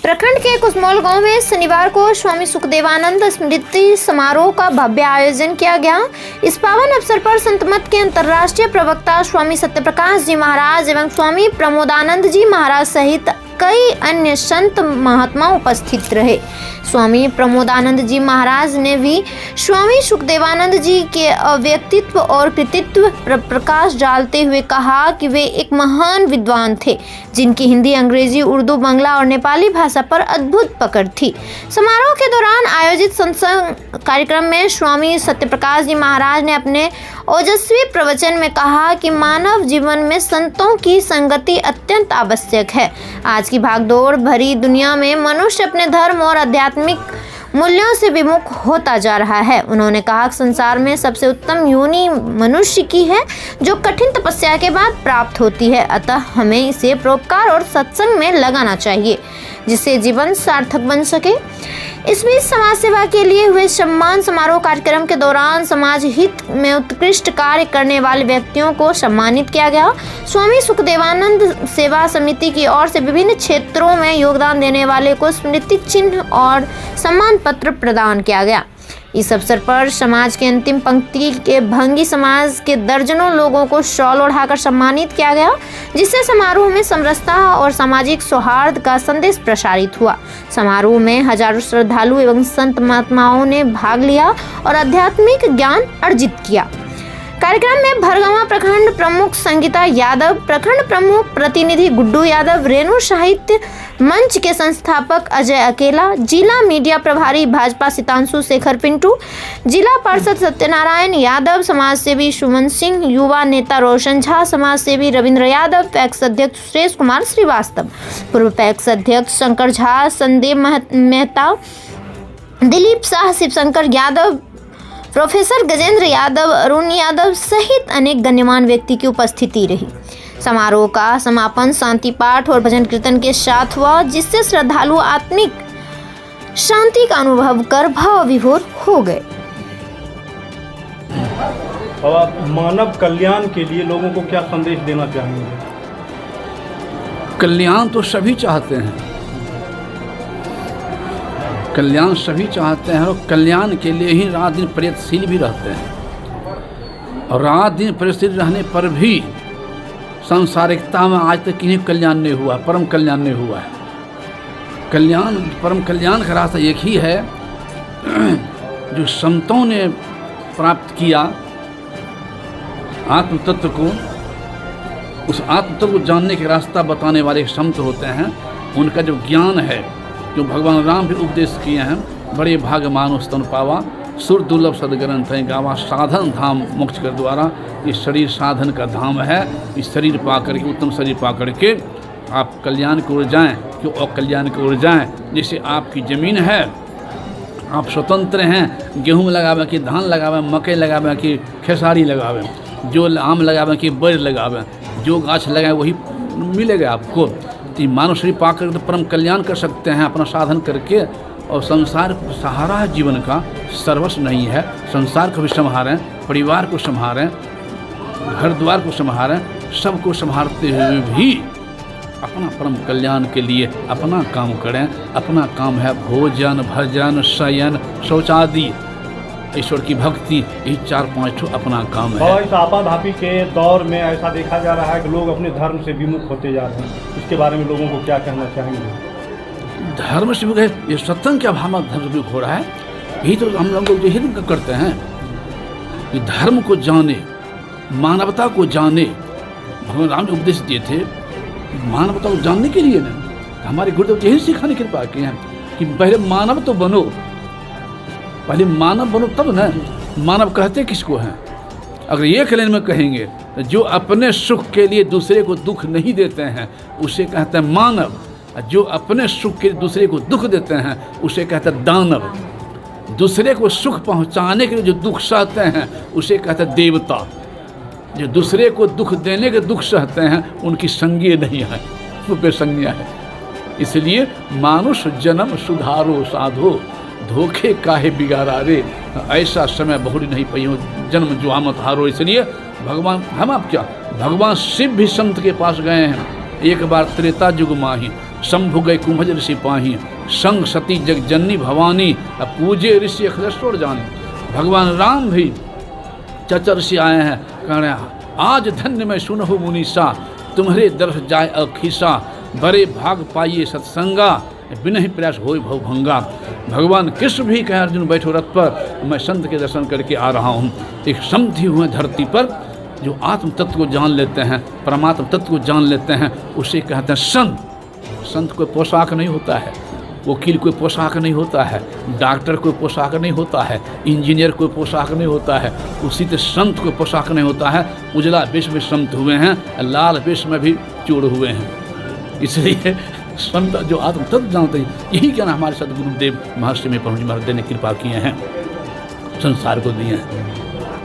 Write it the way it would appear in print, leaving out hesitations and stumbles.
प्रखंड के कुसमोल गांव में शनिवार को स्वामी सुखदेवानंद स्मृति समारोह का भव्य आयोजन किया गया। इस पावन अवसर पर संत मत के अंतर्राष्ट्रीय प्रवक्ता स्वामी सत्यप्रकाश जी महाराज एवं स्वामी प्रमोदानंद जी महाराज सहित कई अन्य संत महात्मा उपस्थित रहे। स्वामी प्रमोदानंद जी महाराज ने भी स्वामी सुखदेवानंद जी के व्यक्तित्व और कृतित्व पर प्रकाश डालते हुए कहा कि वे एक महान विद्वान थे जिनकी हिंदी, अंग्रेजी, उर्दू, बांग्ला और नेपाली भाषा पर अद्भुत पकड़ थी। समारोह के दौरान आयोजित सत्संग कार्यक्रम में स्वामी सत्यप्रकाश जी महाराज ने अपने ओजस्वी प्रवचन में कहा कि मानव जीवन में संतों की संगति अत्यंत आवश्यक है। आज की भागदौड़ भरी दुनिया में मनुष्य अपने धर्म और आध्यात्मिक मूल्यों से विमुख होता जा रहा है। उन्होंने कहा कि संसार में सबसे उत्तम योनि मनुष्य की है जो कठिन तपस्या के बाद प्राप्त होती है, अतः हमें इसे परोपकार और सत्संग में लगाना चाहिए जिससे जीवन सार्थक बन सके। इस बीच समाज सेवा के लिए हुए सम्मान समारोह कार्यक्रम के दौरान समाज हित में उत्कृष्ट कार्य करने वाले व्यक्तियों को सम्मानित किया गया। स्वामी सुखदेवानंद सेवा समिति की ओर से विभिन्न क्षेत्रों में योगदान देने वाले को स्मृति चिन्ह और सम्मान पत्र प्रदान किया गया। इस अवसर पर समाज के अंतिम पंक्ति के भंगी समाज के दर्जनों लोगों को शॉल ओढ़ाकर सम्मानित किया गया, जिससे समारोह में समरसता और सामाजिक सौहार्द का संदेश प्रसारित हुआ। समारोह में हजारों श्रद्धालु एवं संत महात्माओं ने भाग लिया और आध्यात्मिक ज्ञान अर्जित किया। कार्यक्रम में भरगवा प्रखंड प्रमुख संगीता यादव, प्रखंड प्रमुख प्रतिनिधि गुड्डू यादव, रेणु साहित्य मंच के संस्थापक अजय अकेला, जिला मीडिया प्रभारी भाजपा सितांशु शेखर पिंटू, जिला पार्षद सत्यनारायण यादव, समाजसेवी सुमन सिंह, युवा नेता रोशन झा, समाजसेवी रविंद्र यादव, पैक्स अध्यक्ष सुरेश कुमार श्रीवास्तव, पूर्व पैक्स अध्यक्ष शंकर झा, संदेव मेहता, दिलीप शाह, शिवशंकर यादव, प्रोफेसर गजेंद्र यादव, अरुण यादव सहित अनेक गण्यमान्य व्यक्ति की उपस्थिति रही। समारोह का समापन शांति पाठ और भजन कीर्तन के साथ हुआ, जिससे श्रद्धालु आत्मिक शांति का अनुभव कर भाव विभोर हो गए। अब आप मानव कल्याण के लिए लोगों को क्या संदेश देना चाहेंगे? कल्याण तो सभी चाहते हैं, कल्याण सभी चाहते हैं और कल्याण के लिए ही रात दिन प्रयत्नशील भी रहते हैं। और रात दिन प्रयत्नशील रहने पर भी सांसारिकता में आज तक किन्हीं कल्याण नहीं हुआ, परम कल्याण नहीं हुआ है। कल्याण, परम कल्याण का रास्ता एक ही है जो संतों ने प्राप्त किया आत्म तत्व को। उस आत्म तत्व को जानने के रास्ता बताने वाले संत होते हैं। उनका जो ज्ञान है, जो भगवान राम भी उपदेश किए हैं, बड़े भाग मानुष तन पावा, सुर दुर्लभ सदग्रंथ है गावा, साधन धाम मोक्ष कर द्वारा। ये शरीर साधन का धाम है। इस शरीर पा करके, उत्तम शरीर पा करके आप कल्याण की ओर जाएँ, क्यों अकल्याण की ओर जाएँ। जैसे आपकी ज़मीन है, आप स्वतंत्र हैं, गेहूँ लगावे कि धान लगावे, मकई लगावे कि खेसारी लगावे, जो आम लगावे कि बेर लगावे, जो गाछ लगाए वही मिलेगा आपको। तो मानव शरीर पा कर तो परम कल्याण कर सकते हैं अपना साधन करके। और संसार सहारा है जीवन का, सर्वस्व नहीं है। संसार को भी संभालें, परिवार को संभालें, घर द्वार को संभालें, सबको संभालते हुए भी अपना परम कल्याण के लिए अपना काम करें। अपना काम है भोजन, भजन, शयन, शौचादि, ईश्वर की भक्ति, यही 4-5 अपना काम है। और इस आपाधापी के दौर में ऐसा देखा जा रहा है कि लोग अपने धर्म से विमुख होते जा रहे हैं। इसके बारे में लोगों को क्या कहना चाहेंगे? धर्म से विमुख है, ये सत्संग के अभाव में धर्म से विमुख हो रहा है। यही तो हम लोग यही करते हैं कि धर्म को जाने, मानवता को जाने। भगवान राम ने उपदेश दिए थे मानवता को जानने के लिए ना। हमारे गुरुदेव यही सिखाने की कृपा की है कि पहले मानव तो बनो, पहले मानव बनो तब ना। मानव कहते किसको हैं? अगर एक लाइन में कहेंगे, जो अपने सुख के लिए दूसरे को दुख नहीं देते हैं उसे कहते हैं मानव। जो अपने सुख के लिए दूसरे को दुख देते हैं उसे कहते हैं दानव। दूसरे को सुख पहुंचाने के लिए जो दुख सहते हैं उसे कहते हैं देवता। जो दूसरे को दुख देने के दुख सहते हैं उनकी संज्ञा नहीं है, वो बेसंज्ञा है। इसलिए मानुष जन्म सुधारो साधो, धोखे काहे बिगाड़ा रे, ऐसा समय बहुरी नहीं पइयो जन्म जो आमत हारो। इसलिए भगवान, हम आप क्या, भगवान शिव भी संत के पास गए हैं एक बार त्रेता युग माही, शंभु गए कुंभज ऋषि पाही, संग सती जग जननी भवानी, अब पूजे ऋषि अखिलेश्वर जाने। भगवान राम भी चचर ऋषि आए हैं, कह रहे हैं आज धन्य मैं सुनहु मुनीसा, तुम्हारे दर्श जाय अखीसा, बड़े भाग पाइए सत्संगा, बिनहि प्रयास होय भवभंगा। भगवान कृष्ण भी कहे अर्जुन बैठो रथ पर, मैं संत के दर्शन करके आ रहा हूँ। एक संत ही हुए धरती पर जो आत्म तत्व को जान लेते हैं, परमात्म तत्व को जान लेते हैं, उसे कहते हैं संत। संत कोई पोशाक नहीं होता है, वकील कोई पोशाक नहीं होता है, डॉक्टर कोई पोशाक नहीं होता है, इंजीनियर कोई पोशाक नहीं होता है, उसी तरह संत कोई पोशाक नहीं होता है। उजला वेश में संत हुए हैं, लाल वेश में भी चूड़ हुए हैं। इसलिए संत जो आत्म तत्व जानते हैं, यही क्या ना हमारे सदगुरुदेव महर्षि में पहुँच महाराज ने कृपा किए हैं, संसार को दिए हैं।